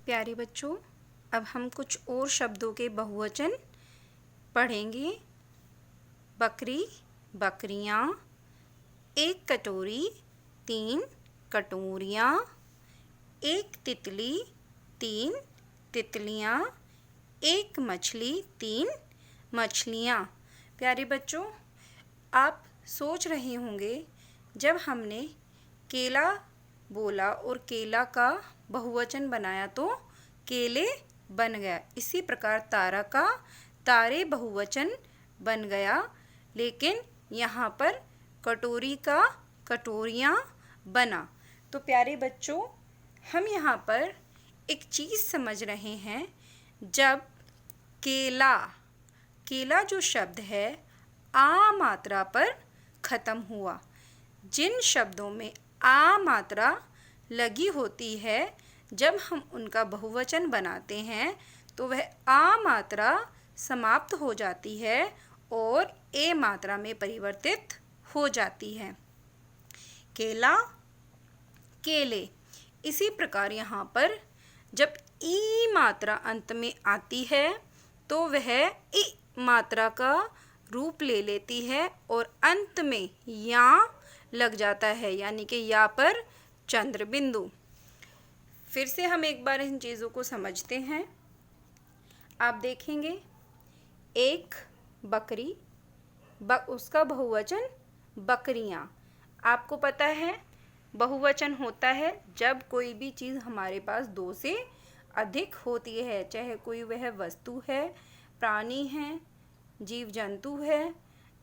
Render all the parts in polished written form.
प्यारे बच्चों, अब हम कुछ और शब्दों के बहुवचन पढ़ेंगे। बकरी, बकरियाँ, एक कटोरी, 3 कटोरियाँ, एक तितली, 3 तितलियाँ, एक मछली, 3 मछलियाँ। प्यारे बच्चों, आप सोच रहे होंगे जब हमने केला बोला और केला का बहुवचन बनाया तो केले बन गया। इसी प्रकार तारा का तारे बहुवचन बन गया, लेकिन यहाँ पर कटोरी का कटोरियाँ बना। तो प्यारे बच्चों, हम यहाँ पर एक चीज़ समझ रहे हैं। जब केला केला जो शब्द है आ मात्रा पर ख़त्म हुआ। जिन शब्दों में आ मात्रा लगी होती है, जब हम उनका बहुवचन बनाते हैं तो वह आ मात्रा समाप्त हो जाती है और ए मात्रा में परिवर्तित हो जाती है। केला, केले। इसी प्रकार यहाँ पर जब ई मात्रा अंत में आती है तो वह ई मात्रा का रूप ले लेती है और अंत में या लग जाता है, यानी कि या पर चंद्र बिंदु। फिर से हम एक बार इन चीज़ों को समझते हैं। आप देखेंगे एक बकरी, उसका बहुवचन बकरियाँ। आपको पता है बहुवचन होता है जब कोई भी चीज़ हमारे पास 2 से अधिक होती है, चाहे कोई वह वस्तु है, प्राणी है, जीव जंतु है,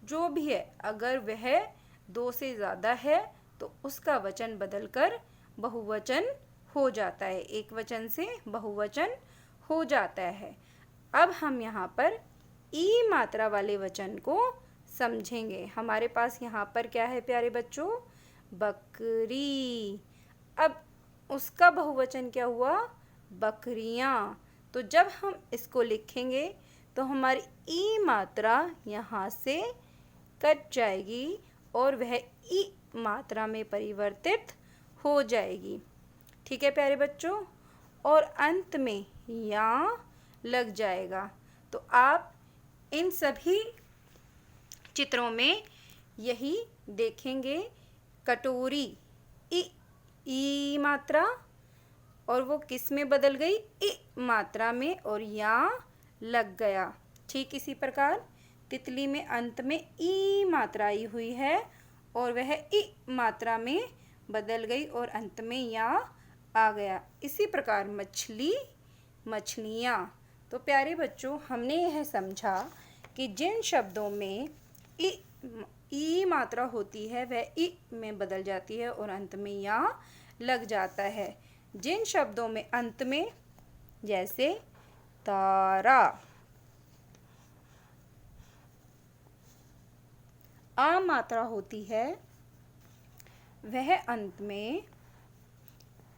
जो भी है। अगर वह 2 से ज़्यादा है तो उसका वचन बदलकर बहुवचन हो जाता है, एक वचन से बहुवचन हो जाता है। अब हम यहाँ पर ई मात्रा वाले वचन को समझेंगे। हमारे पास यहाँ पर क्या है प्यारे बच्चों? बकरी। अब उसका बहुवचन क्या हुआ? बकरियाँ। तो जब हम इसको लिखेंगे तो हमारी ई मात्रा यहाँ से कट जाएगी और वह ई मात्रा में परिवर्तित हो जाएगी। ठीक है प्यारे बच्चों? और अंत में या लग जाएगा। तो आप इन सभी चित्रों में यही देखेंगे। कटोरी ई मात्रा, और वो किस में बदल गई? ई मात्रा में, और या लग गया। ठीक इसी प्रकार तितली में अंत में ई मात्रा आई हुई है और वह ई मात्रा में बदल गई और अंत में या आ गया। इसी प्रकार मछली, मछलियाँ। तो प्यारे बच्चों, हमने यह समझा कि जिन शब्दों में ई मात्रा होती है वह ई में बदल जाती है और अंत में या लग जाता है। जिन शब्दों में अंत में, जैसे तारा, आ मात्रा होती है, वह अंत में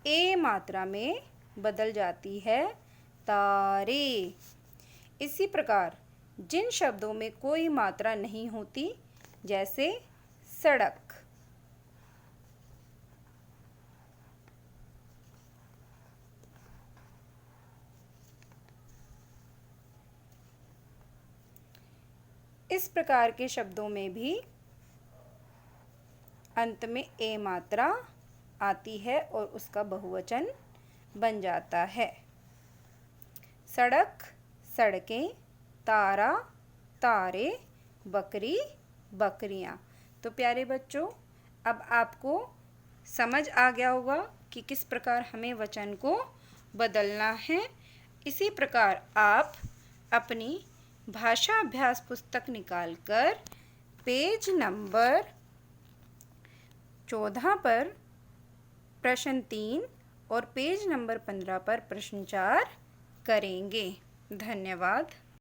ए मात्रा में बदल जाती है, तारे। इसी प्रकार जिन शब्दों में कोई मात्रा नहीं होती, जैसे सड़क, इस प्रकार के शब्दों में भी अंत में ए मात्रा आती है और उसका बहुवचन बन जाता है। सड़क, सड़कें, तारा, तारे, बकरी, बकरियाँ। तो प्यारे बच्चों, अब आपको समझ आ गया होगा कि किस प्रकार हमें वचन को बदलना है। इसी प्रकार आप अपनी भाषा अभ्यास पुस्तक निकालकर पेज नंबर 14 पर प्रश्न 3 और पेज नंबर 15 पर प्रश्न 4 करेंगे। धन्यवाद।